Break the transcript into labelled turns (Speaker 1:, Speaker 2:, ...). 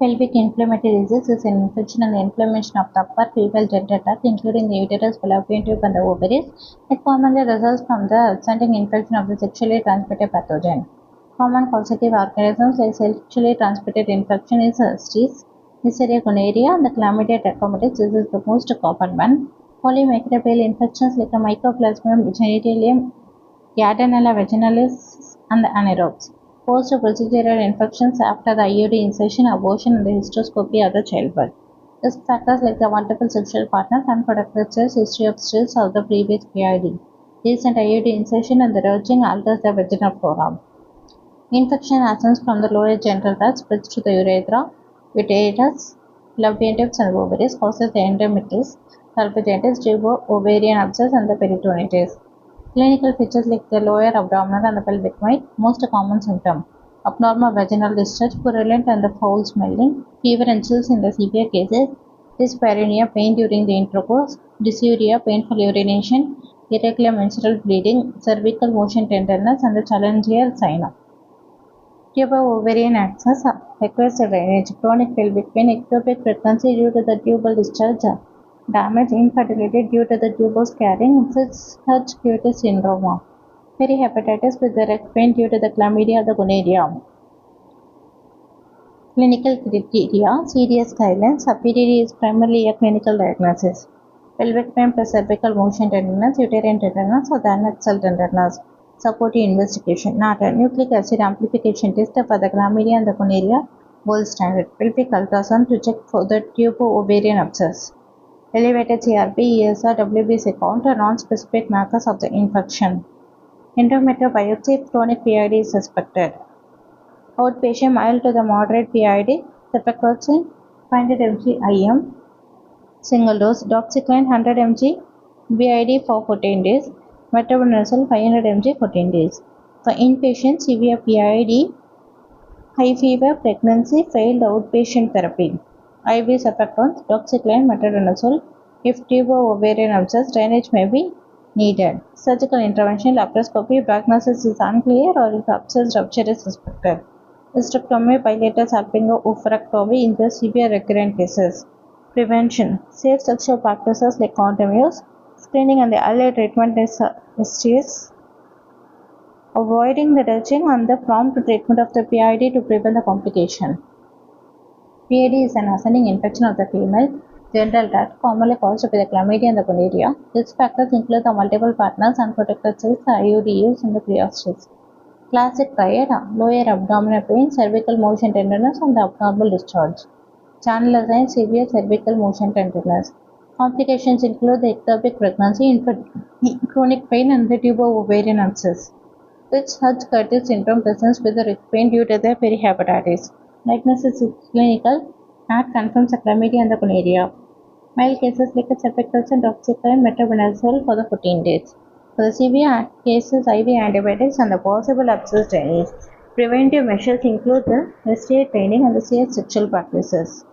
Speaker 1: Pelvic inflammatory disease is an infection and inflammation of the upper female genital tract, including the uterus, fallopian tube, and the ovaries. It commonly results from the outstanding infection of the sexually transmitted pathogen. Common causative organisms like sexually transmitted infection is Stries, Neisseria gonorrhea, and the Chlamydia trachomatis. This is the most common one. Polymicrobial infections like the Mycoplasma genitalium, Gardnerella vaginalis, and the anaerobes. Post-procedural infections after the IUD insertion, abortion, and the hysteroscopy of the childbirth. Risk factors like the multiple sexual partners, unprotected sex, history of stress, or the previous PID. Recent IUD insertion and the urging alters the vaginal flora. Infection happens from the lower genital tract, spreads to the urethra, uterus, fallopian tubes, and ovaries, causes the endometritis, salpingitis, ovarian abscess, and the peritonitis. Clinical features like the lower abdominal and the pelvic might, most common symptom. Abnormal vaginal discharge, purulent and the foul smelling, fever and chills in the severe cases, dyspareunia, pain during the intercourse, dysuria, painful urination, irregular menstrual bleeding, cervical motion tenderness, and the challengeal sign. Tubal ovarian abscess requires drainage, chronic pelvic pain, ectopic pregnancy due to the tubal discharge, damage, infertility due to the tubals carrying Fitz-Hugh syndrome, perihepatitis with direct pain due to the chlamydia or the gonorrhea. Clinical criteria, serious guidelines, PDD is primarily a clinical diagnosis. Pelvic pain plus cervical motion tenderness, uterine tenderness, or the anaxial tenderness. Supportive investigation, not a nucleic acid amplification test for the chlamydia and the gonorrhea, gold standard. Pelvic ultrasound to check for the tubo-ovarian abscess. Elevated CRP, ESR, WBC count are non-specific markers of the infection. Endometrial biopsy if chronic PID is suspected. Outpatient mild to the moderate PID, ceftriaxone 500 mg IM, single dose, doxycycline 100 mg BID for 14 days, metronidazole 500 mg 14 days. For inpatient severe PID, high fever, pregnancy, failed outpatient therapy. IV ceftriaxone, doxycycline, metronidazole. If tubo-ovarian abscess, drainage may be needed. Surgical intervention, laparoscopy, prognosis is unclear or if abscess rupture is suspected. Hysterectomy, bilateral salpingo-oophorectomy in the severe recurrent cases. Prevention, safe sexual practices like condom use, screening and the early treatment is STIs. Avoiding the touching and the prompt treatment of the PID to prevent the complication. PID is an ascending infection of the female genital tract, commonly caused by the chlamydia and the gonorrhea. Risk factors include the multiple partners, unprotected sex, IUD use, and the pre-ostrich. Classic triad, lower abdominal pain, cervical motion tenderness, and the abnormal discharge. Channel assigned severe cervical motion tenderness. Complications include the ectopic pregnancy, chronic pain, and the tubo-ovarian abscess. Fitz-Hugh syndrome presents with the risk pain due to the perihepatitis. Diagnosis is clinical, NAT confirms the chlamydia and the gonorrhea. Mild cases like ceftriaxone, doxycycline, metronidazole for the 14 days. For the severe cases, IV antibiotics and the possible abscess drainage. Preventive measures include the STI training and the safe sexual practices.